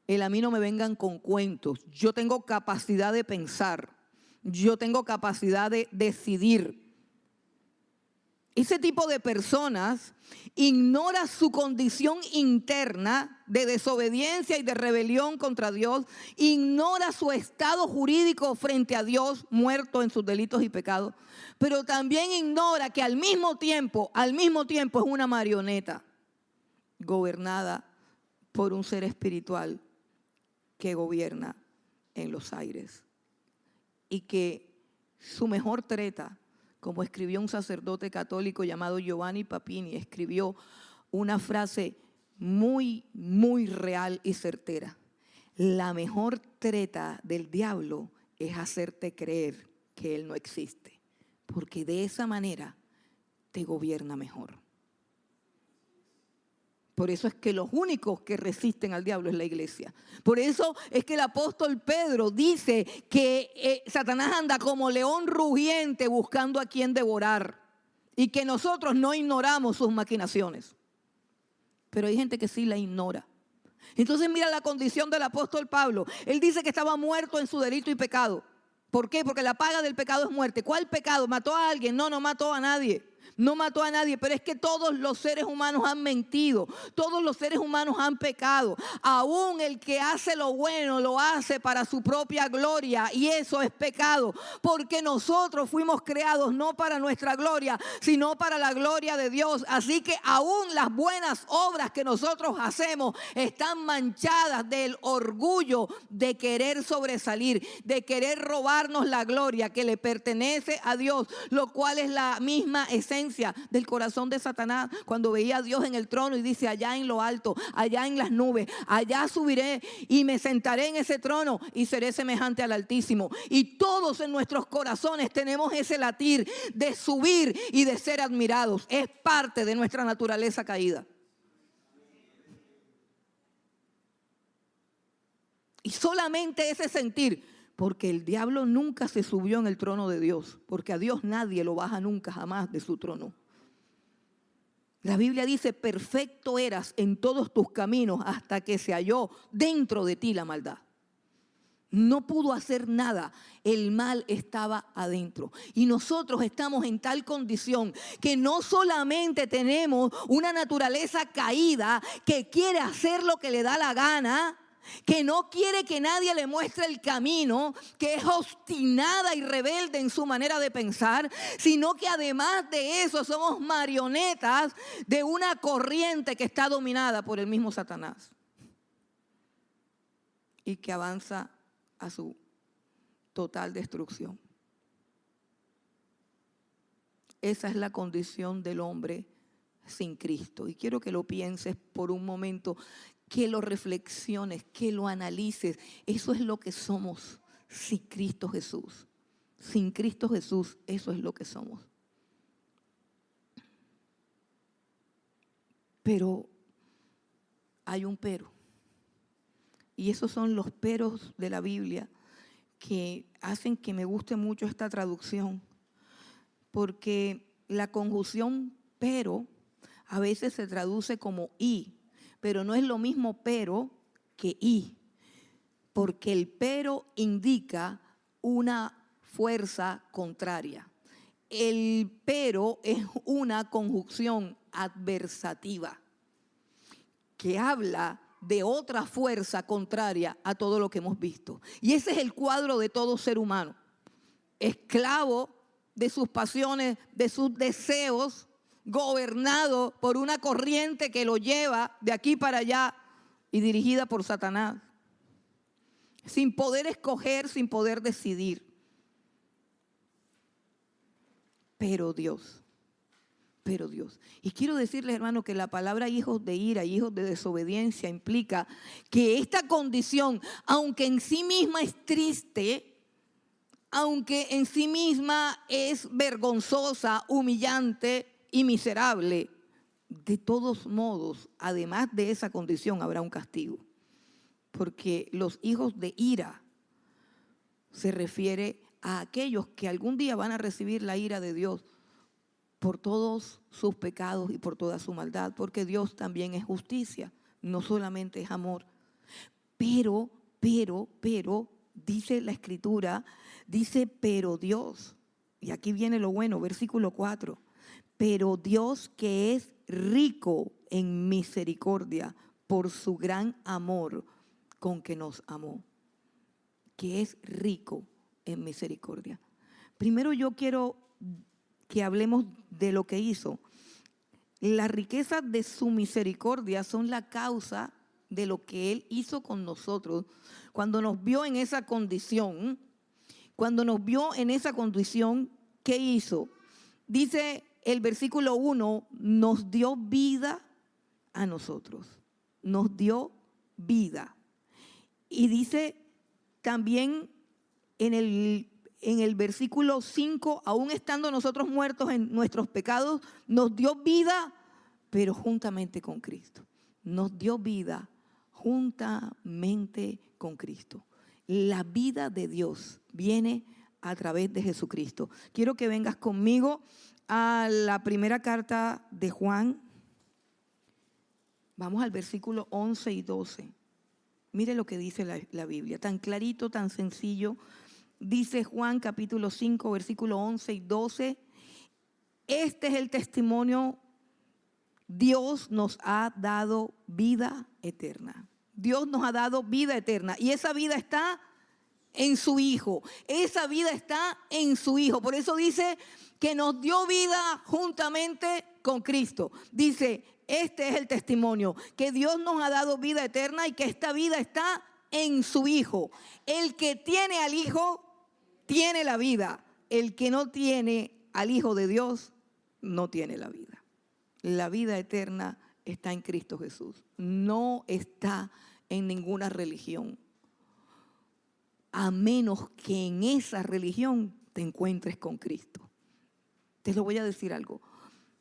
[SPEAKER 1] El a mí no me vengan con cuentos. Yo tengo capacidad de pensar. Yo tengo capacidad de decidir. Ese tipo de personas ignora su condición interna de desobediencia y de rebelión contra Dios, ignora su estado jurídico frente a Dios, muerto en sus delitos y pecados, pero también ignora que al mismo tiempo es una marioneta gobernada por un ser espiritual que gobierna en los aires y que su mejor treta, como escribió un sacerdote católico llamado Giovanni Papini, escribió una frase muy, muy real y certera. La mejor treta del diablo es hacerte creer que él no existe, porque de esa manera te gobierna mejor. Por eso es que los únicos que resisten al diablo es la iglesia. Por eso es que el apóstol Pedro dice que Satanás anda como león rugiente buscando a quien devorar y que nosotros no ignoramos sus maquinaciones. Pero hay gente que sí la ignora. Entonces mira la condición del apóstol Pablo. Él dice que estaba muerto en su delito y pecado. ¿Por qué? Porque la paga del pecado es muerte. ¿Cuál pecado? ¿Mató a alguien? No, no mató a nadie. No mató a nadie, pero es que todos los seres humanos han mentido, todos los seres humanos han pecado. Aún el que hace lo bueno lo hace para su propia gloria, y eso es pecado, porque nosotros fuimos creados no para nuestra gloria, sino para la gloria de Dios. Así que aún las buenas obras que nosotros hacemos están manchadas del orgullo de querer sobresalir, de querer robarnos la gloria que le pertenece a Dios, lo cual es la misma esencia del corazón de Satanás cuando veía a Dios en el trono y dice: allá en lo alto, allá en las nubes, allá subiré y me sentaré en ese trono y seré semejante al Altísimo. Y todos en nuestros corazones tenemos ese latir de subir y de ser admirados. Es parte de nuestra naturaleza caída. Y solamente ese sentir, porque el diablo nunca se subió en el trono de Dios, porque a Dios nadie lo baja nunca jamás de su trono. La Biblia dice: perfecto eras en todos tus caminos hasta que se halló dentro de ti la maldad. No pudo hacer nada, el mal estaba adentro. Y nosotros estamos en tal condición que no solamente tenemos una naturaleza caída que quiere hacer lo que le da la gana, que no quiere que nadie le muestre el camino, que es obstinada y rebelde en su manera de pensar, sino que además de eso somos marionetas de una corriente que está dominada por el mismo Satanás y que avanza a su total destrucción. Esa es la condición del hombre sin Cristo. Y quiero que lo pienses por un momento, que lo reflexiones, que lo analices. Eso es lo que somos sin Cristo Jesús. Sin Cristo Jesús, eso es lo que somos. Pero hay un pero. Y esos son los peros de la Biblia que hacen que me guste mucho esta traducción. Porque la conjunción pero a veces se traduce como y, pero no es lo mismo pero que y, porque el pero indica una fuerza contraria. El pero es una conjunción adversativa que habla de otra fuerza contraria a todo lo que hemos visto. Y ese es el cuadro de todo ser humano, esclavo de sus pasiones, de sus deseos, gobernado por una corriente que lo lleva de aquí para allá y dirigida por Satanás, sin poder escoger, sin poder decidir. Pero Dios. Y quiero decirles, hermano, que la palabra hijos de ira y hijos de desobediencia implica que esta condición, aunque en sí misma es triste, aunque en sí misma es vergonzosa, humillante y miserable, de todos modos, además de esa condición, habrá un castigo. Porque los hijos de ira se refiere a aquellos que algún día van a recibir la ira de Dios por todos sus pecados y por toda su maldad, porque Dios también es justicia, no solamente es amor. Pero, dice la Escritura, dice pero Dios, y aquí viene lo bueno, versículo 4, pero Dios que es rico en misericordia por su gran amor con que nos amó, que es rico en misericordia. Primero yo quiero que hablemos de lo que hizo. Las riquezas de su misericordia son la causa de lo que Él hizo con nosotros cuando nos vio en esa condición. Cuando nos vio en esa condición, ¿qué hizo? Dice el versículo 1, nos dio vida a nosotros. Nos dio vida. Y dice también en el versículo 5, aún estando nosotros muertos en nuestros pecados, nos dio vida, pero juntamente con Cristo. Nos dio vida juntamente con Cristo. La vida de Dios viene a través de Jesucristo. Quiero que vengas conmigo a la primera carta de Juan. Vamos al versículo 11 y 12. Mire lo que dice la Biblia, tan clarito, tan sencillo. Dice Juan capítulo 5, versículo 11 y 12. Este es el testimonio. Dios nos ha dado vida eterna. Dios nos ha dado vida eterna. Y esa vida está en su Hijo. Esa vida está en su Hijo. Por eso dice que nos dio vida juntamente con Cristo. Dice, este es el testimonio, que Dios nos ha dado vida eterna y que esta vida está en su Hijo. El que tiene al Hijo, tiene la vida. El que no tiene al Hijo de Dios, no tiene la vida. La vida eterna está en Cristo Jesús. No está en ninguna religión. A menos que en esa religión te encuentres con Cristo. Te lo voy a decir algo.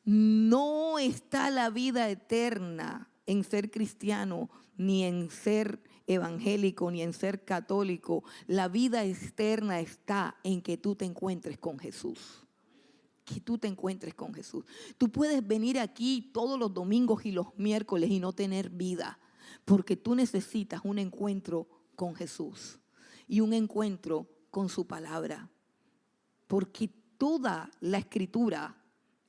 [SPEAKER 1] No está la vida eterna en ser cristiano, ni en ser evangélico, ni en ser católico. La vida eterna está en que tú te encuentres con Jesús. Que tú te encuentres con Jesús. Tú puedes venir aquí todos los domingos y los miércoles y no tener vida, porque tú necesitas un encuentro con Jesús y un encuentro con su palabra. Porque toda la Escritura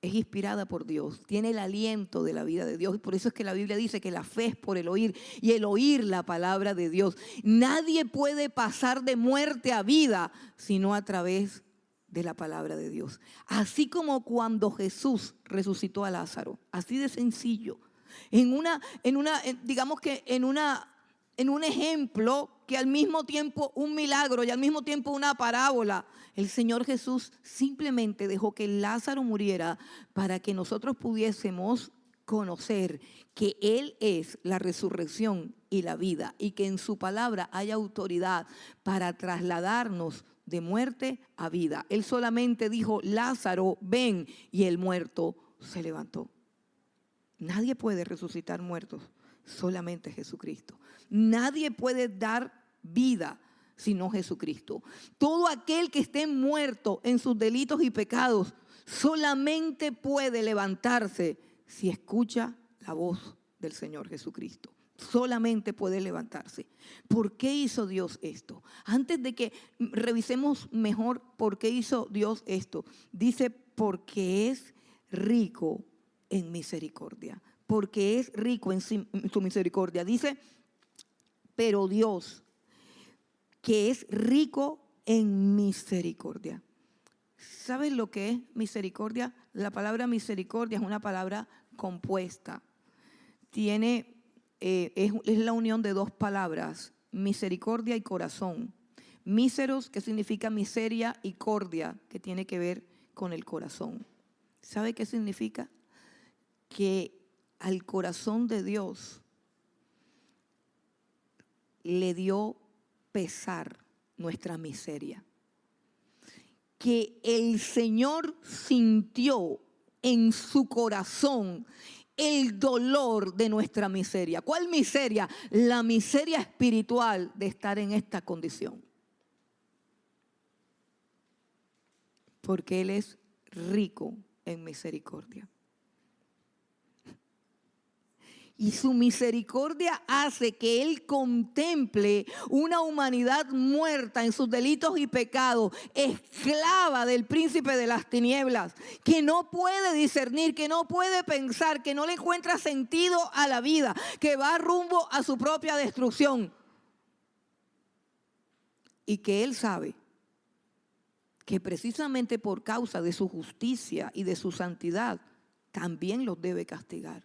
[SPEAKER 1] es inspirada por Dios, tiene el aliento de la vida de Dios. Y por eso es que la Biblia dice que la fe es por el oír y el oír la palabra de Dios. Nadie puede pasar de muerte a vida sino a través de la palabra de Dios. Así como cuando Jesús resucitó a Lázaro, así de sencillo. Digamos que en un ejemplo que al mismo tiempo un milagro y al mismo tiempo una parábola. El Señor Jesús simplemente dejó que Lázaro muriera para que nosotros pudiésemos conocer que Él es la resurrección y la vida y que en su palabra hay autoridad para trasladarnos de muerte a vida. Él solamente dijo, Lázaro, ven, y el muerto se levantó. Nadie puede resucitar muertos, solamente Jesucristo. Nadie puede dar vida sino Jesucristo. Todo aquel que esté muerto en sus delitos y pecados solamente puede levantarse si escucha la voz del Señor Jesucristo. Solamente puede levantarse. ¿Por qué hizo Dios esto? Antes de que revisemos mejor por qué hizo Dios esto, dice, porque es rico en misericordia. Porque es rico en su misericordia. Dice, pero Dios, que es rico en misericordia. ¿Sabes lo que es misericordia? La palabra misericordia es una palabra compuesta. Es la unión de dos palabras, misericordia y corazón. Míseros, que significa miseria, y cordia, que tiene que ver con el corazón. ¿Sabe qué significa? Que al corazón de Dios le dio pesar nuestra miseria. Que el Señor sintió en su corazón el dolor de nuestra miseria. ¿Cuál miseria? La miseria espiritual de estar en esta condición. Porque Él es rico en misericordia. Y su misericordia hace que Él contemple una humanidad muerta en sus delitos y pecados, esclava del príncipe de las tinieblas, que no puede discernir, que no puede pensar, que no le encuentra sentido a la vida, que va rumbo a su propia destrucción. Y que Él sabe que precisamente por causa de su justicia y de su santidad, también los debe castigar.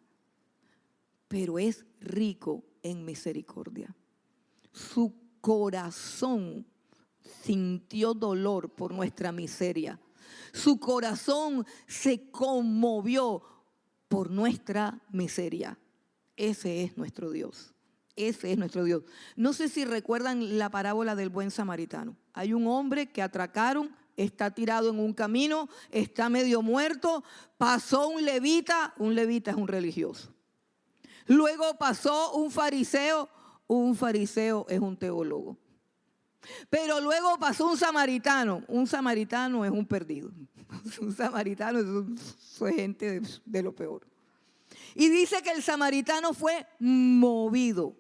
[SPEAKER 1] Pero es rico en misericordia. Su corazón sintió dolor por nuestra miseria. Su corazón se conmovió por nuestra miseria. Ese es nuestro Dios. Ese es nuestro Dios. No sé si recuerdan la parábola del buen samaritano. Hay un hombre que atracaron, está tirado en un camino, está medio muerto, pasó un levita es un religioso. Luego pasó un fariseo es un teólogo. Pero luego pasó un samaritano es un perdido. Un samaritano es gente de lo peor. Y dice que el samaritano fue movido.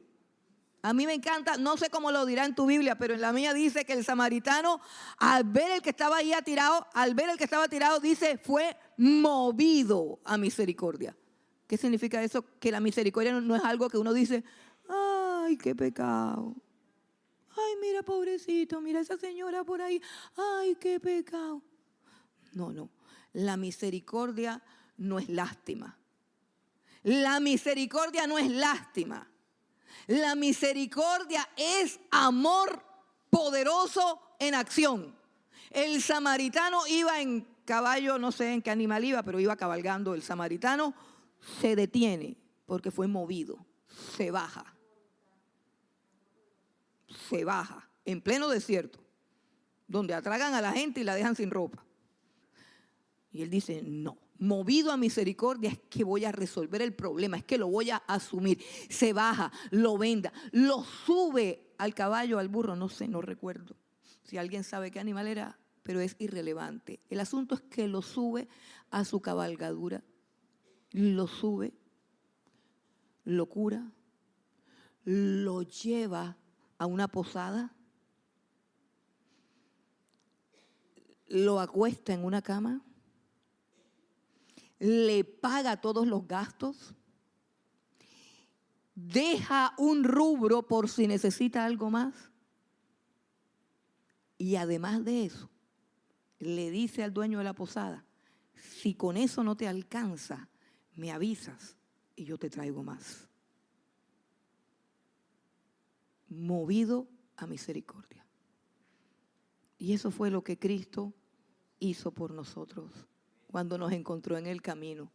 [SPEAKER 1] A mí me encanta, no sé cómo lo dirá en tu Biblia, pero en la mía dice que el samaritano, al ver el que estaba tirado, dice, fue movido a misericordia. ¿Qué significa eso? Que la misericordia no es algo que uno dice, ay, qué pecado. Ay, mira, pobrecito, mira esa señora por ahí. Ay, qué pecado. No. La misericordia no es lástima. La misericordia no es lástima. La misericordia es amor poderoso en acción. El samaritano iba en caballo, no sé en qué animal iba, pero iba cabalgando. El samaritano se detiene porque fue movido, se baja en pleno desierto, donde atragan a la gente y la dejan sin ropa. Y él dice, no, movido a misericordia es que voy a resolver el problema, es que lo voy a asumir. Se baja, lo venda, lo sube al caballo, al burro, no sé, no recuerdo. Si alguien sabe qué animal era, pero es irrelevante. El asunto es que lo sube a su cabalgadura, lo sube, lo cura, lo lleva a una posada, lo acuesta en una cama, le paga todos los gastos, deja un rubro por si necesita algo más y además de eso le dice al dueño de la posada, si con eso no te alcanza, me avisas y yo te traigo más. Movido a misericordia. Y eso fue lo que Cristo hizo por nosotros cuando nos encontró en el camino,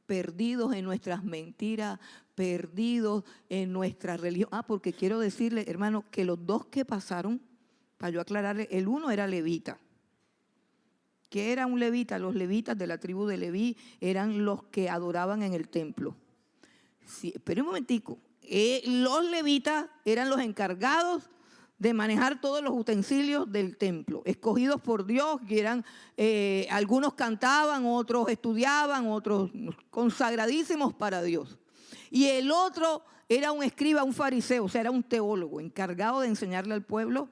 [SPEAKER 1] perdidos en nuestras mentiras, perdidos en nuestra religión. Porque quiero decirle, hermano, que los dos que pasaron, para yo aclararle, el uno era levita. ¿Qué era un levita? Los levitas de la tribu de Leví eran los que adoraban en el templo. Sí, pero un momentico, los levitas eran los encargados de manejar todos los utensilios del templo, escogidos por Dios, que eran, algunos cantaban, otros estudiaban, otros consagradísimos para Dios. Y el otro era un escriba, un fariseo, o sea, era un teólogo, encargado de enseñarle al pueblo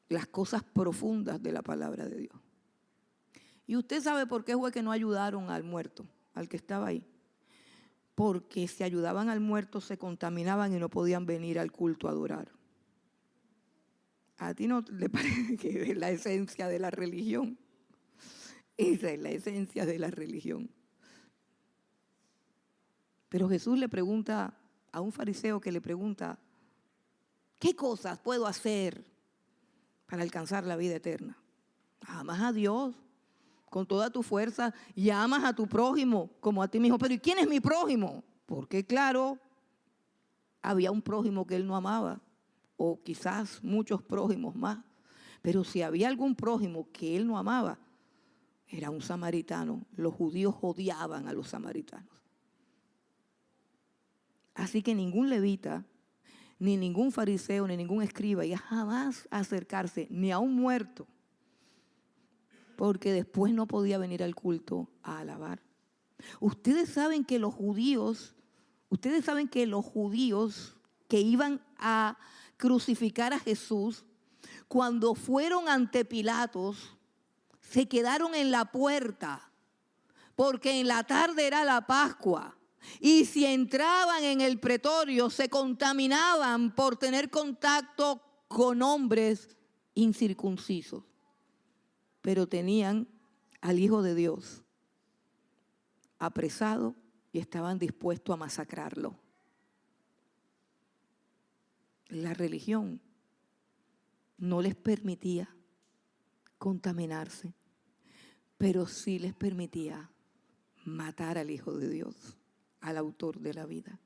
[SPEAKER 1] las cosas profundas de la palabra de Dios. Y usted sabe por qué fue que no ayudaron al muerto, al que estaba ahí. Porque si ayudaban al muerto se contaminaban y no podían venir al culto a adorar. ¿A ti no le parece que es la esencia de la religión? Esa es la esencia de la religión. Pero Jesús le pregunta a un fariseo que le pregunta, ¿qué cosas puedo hacer para alcanzar la vida eterna? Amas a Dios con toda tu fuerza y amas a tu prójimo como a ti mismo. Pero ¿y quién es mi prójimo? Porque claro, había un prójimo que él no amaba, o quizás muchos prójimos más. Pero si había algún prójimo que él no amaba, era un samaritano. Los judíos odiaban a los samaritanos. Así que ningún levita, ni ningún fariseo, ni ningún escriba iba jamás a acercarse ni a un muerto, porque después no podía venir al culto a alabar. Ustedes saben que los judíos que iban a crucificar a Jesús, cuando fueron ante Pilatos, se quedaron en la puerta, porque en la tarde era la Pascua. Y si entraban en el pretorio, se contaminaban por tener contacto con hombres incircuncisos. Pero tenían al Hijo de Dios apresado y estaban dispuestos a masacrarlo. La religión no les permitía contaminarse, pero sí les permitía matar al Hijo de Dios, al autor de la vida.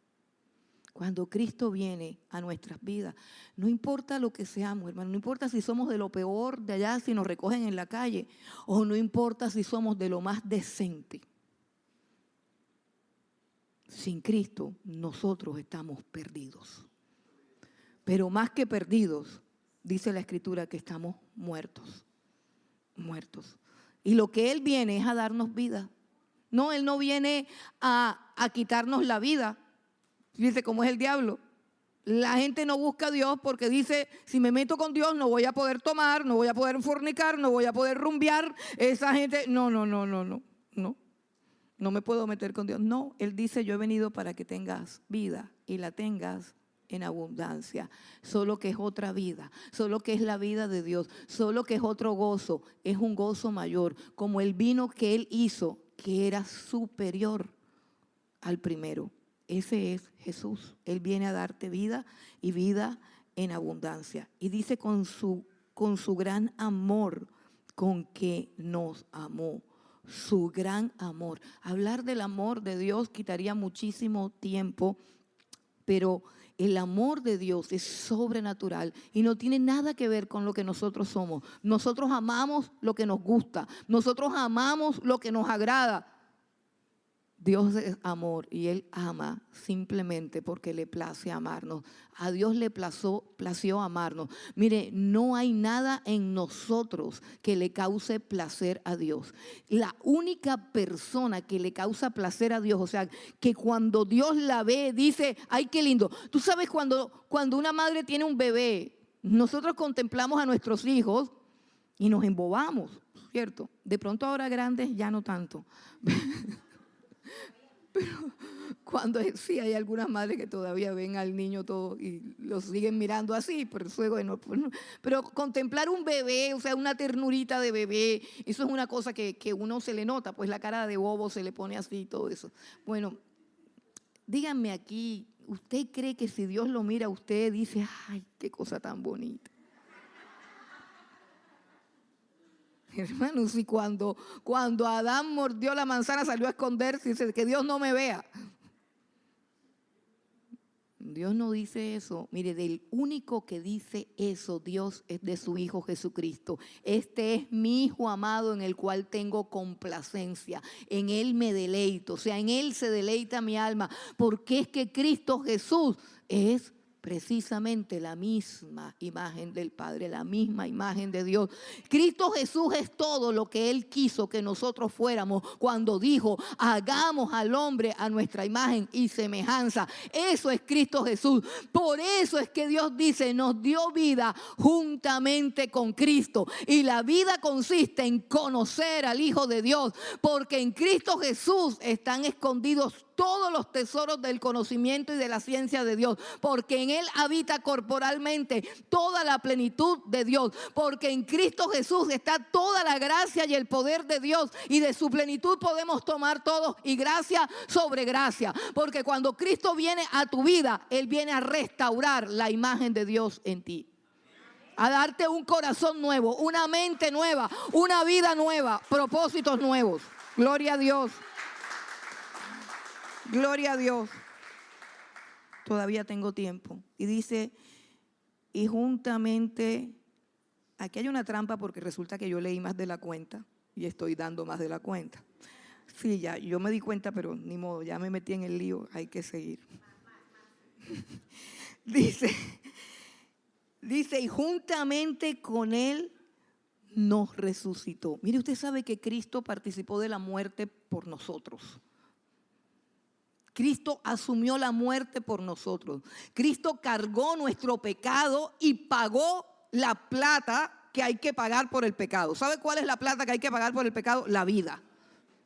[SPEAKER 1] Cuando Cristo viene a nuestras vidas, no importa lo que seamos, hermano, no importa si somos de lo peor de allá, si nos recogen en la calle, o no importa si somos de lo más decente. Sin Cristo, nosotros estamos perdidos. Pero más que perdidos, dice la Escritura que estamos muertos. Y lo que Él viene es a darnos vida. No, Él no viene a quitarnos la vida. Fíjese cómo es el diablo. La gente no busca a Dios porque dice, si me meto con Dios no voy a poder tomar, no voy a poder fornicar, no voy a poder rumbear. Esa gente, no me puedo meter con Dios. No, Él dice, yo he venido para que tengas vida y la tengas en abundancia. Solo que es otra vida, solo que es la vida de Dios, solo que es otro gozo, es un gozo mayor, como el vino que Él hizo, que era superior al primero. Ese es Jesús. Él viene a darte vida y vida en abundancia. Y dice con su gran amor con que nos amó. Su gran amor. Hablar del amor de Dios quitaría muchísimo tiempo, pero el amor de Dios es sobrenatural y no tiene nada que ver con lo que nosotros somos. Nosotros amamos lo que nos gusta. Nosotros amamos lo que nos agrada. Dios es amor y Él ama simplemente porque le place amarnos. A Dios le plació amarnos. Mire, no hay nada en nosotros que le cause placer a Dios. La única persona que le causa placer a Dios, o sea, que cuando Dios la ve, dice, ay, qué lindo. Tú sabes, cuando una madre tiene un bebé, nosotros contemplamos a nuestros hijos y nos embobamos, ¿cierto? De pronto ahora grandes ya no tanto. Pero cuando sí hay algunas madres que todavía ven al niño todo y lo siguen mirando así, pero bueno, pero contemplar un bebé, o sea, una ternurita de bebé, eso es una cosa que uno se le nota, pues la cara de bobo se le pone así y todo eso. Bueno, díganme aquí, ¿usted cree que si Dios lo mira a usted dice, ay, qué cosa tan bonita? Hermanos, y cuando Adán mordió la manzana salió a esconderse y dice que Dios no me vea. Dios no dice eso. Mire, del único que dice eso, Dios, es de su Hijo Jesucristo. Este es mi Hijo amado en el cual tengo complacencia. En Él me deleito, o sea, en Él se deleita mi alma. Porque es que Cristo Jesús es precisamente la misma imagen del Padre, la misma imagen de Dios. Cristo Jesús es todo lo que Él quiso que nosotros fuéramos cuando dijo, hagamos al hombre a nuestra imagen y semejanza. Eso es Cristo Jesús. Por eso es que Dios dice, nos dio vida juntamente con Cristo. Y la vida consiste en conocer al Hijo de Dios, porque en Cristo Jesús están escondidos todos los tesoros del conocimiento y de la ciencia de Dios, porque en Él habita corporalmente toda la plenitud de Dios, porque en Cristo Jesús está toda la gracia y el poder de Dios, y de su plenitud podemos tomar todo, y gracia sobre gracia, porque cuando Cristo viene a tu vida, Él viene a restaurar la imagen de Dios en ti, a darte un corazón nuevo, una mente nueva, una vida nueva, propósitos nuevos. Gloria a Dios. Gloria a Dios. Todavía tengo tiempo. Y dice, y juntamente, aquí hay una trampa porque resulta que yo leí más de la cuenta y estoy dando más de la cuenta. Sí, ya, yo me di cuenta, pero ni modo, ya me metí en el lío, hay que seguir. Dice, y juntamente con Él nos resucitó. Mire, usted sabe que Cristo participó de la muerte por nosotros. Cristo asumió la muerte por nosotros. Cristo cargó nuestro pecado y pagó la plata que hay que pagar por el pecado. ¿Sabe cuál es la plata que hay que pagar por el pecado? La vida.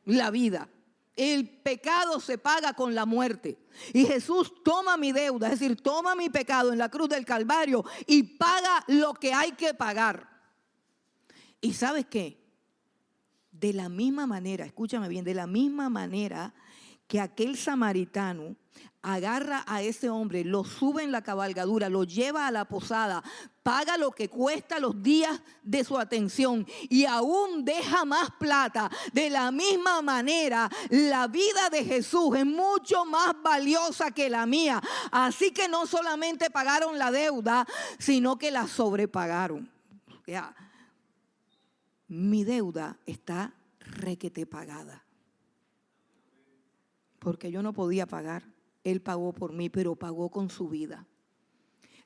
[SPEAKER 1] La vida. El pecado se paga con la muerte. Y Jesús toma mi deuda, es decir, toma mi pecado en la cruz del Calvario y paga lo que hay que pagar. ¿Y sabes qué? De la misma manera, escúchame bien, de la misma manera que aquel samaritano agarra a ese hombre, lo sube en la cabalgadura, lo lleva a la posada, paga lo que cuesta los días de su atención y aún deja más plata. De la misma manera, la vida de Jesús es mucho más valiosa que la mía. Así que no solamente pagaron la deuda, sino que la sobrepagaron. O sea, mi deuda está requete pagada. Porque yo no podía pagar. Él pagó por mí, pero pagó con su vida.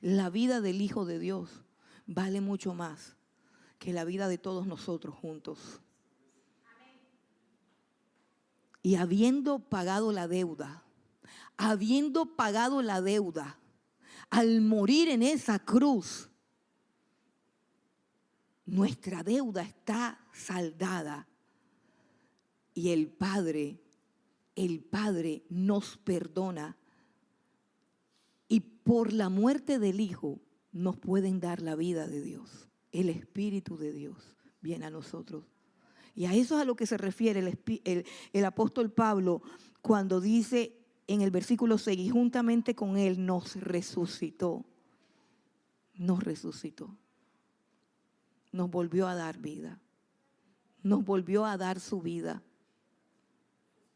[SPEAKER 1] La vida del Hijo de Dios vale mucho más que la vida de todos nosotros juntos. Y habiendo pagado la deuda, al morir en esa cruz, nuestra deuda está saldada. Y el Padre nos perdona. Y por la muerte del Hijo nos pueden dar la vida de Dios. El Espíritu de Dios viene a nosotros. Y a eso es a lo que se refiere el apóstol Pablo cuando dice en el versículo 6, y juntamente con Él nos resucitó. Nos resucitó. Nos volvió a dar vida. Nos volvió a dar su vida.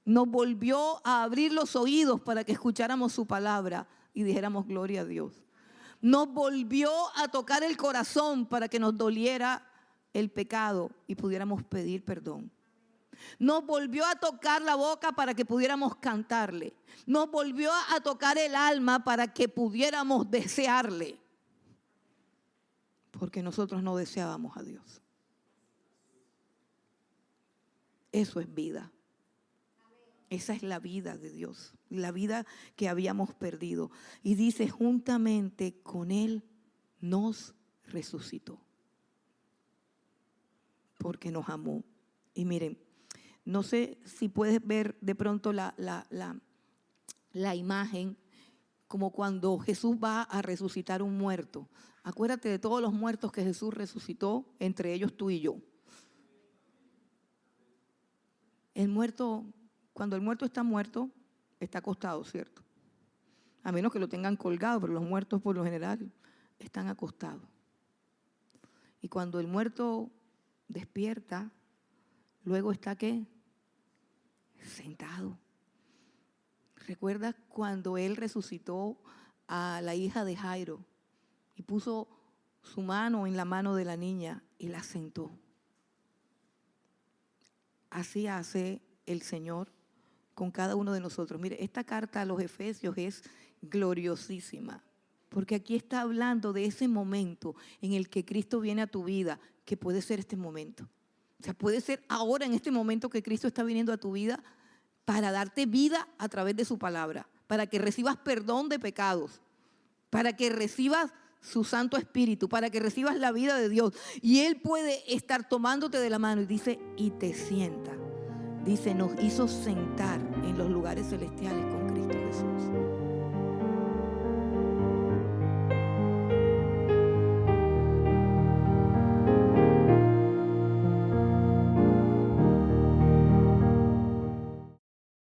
[SPEAKER 1] Nos volvió a abrir los oídos para que escucháramos su palabra y dijéramos gloria a Dios. Nos volvió a tocar el corazón para que nos doliera el pecado y pudiéramos pedir perdón. Nos volvió a tocar la boca para que pudiéramos cantarle. Nos volvió a tocar el alma para que pudiéramos desearle. Porque nosotros no deseábamos a Dios. Eso es vida. Esa es la vida de Dios, la vida que habíamos perdido. Y dice, juntamente con Él nos resucitó. Porque nos amó. Y miren, no sé si puedes ver de pronto la imagen, como cuando Jesús va a resucitar un muerto. Acuérdate de todos los muertos que Jesús resucitó, entre ellos tú y yo. El muerto, cuando el muerto, está acostado, ¿cierto? A menos que lo tengan colgado, pero los muertos por lo general están acostados. Y cuando el muerto despierta, luego está ¿qué? Sentado. ¿Recuerdas cuando Él resucitó a la hija de Jairo y puso su mano en la mano de la niña y la sentó? Así hace el Señor con cada uno de nosotros. Mire, esta carta a los Efesios es gloriosísima, porque aquí está hablando de ese momento en el que Cristo viene a tu vida, que puede ser este momento. O sea, puede ser ahora, en este momento que Cristo está viniendo a tu vida para darte vida a través de su palabra, para que recibas perdón de pecados, para que recibas su Santo Espíritu, para que recibas la vida de Dios. Y Él puede estar tomándote de la mano y dice, y te sienta. Dice, nos hizo sentar en los lugares celestiales con Cristo Jesús.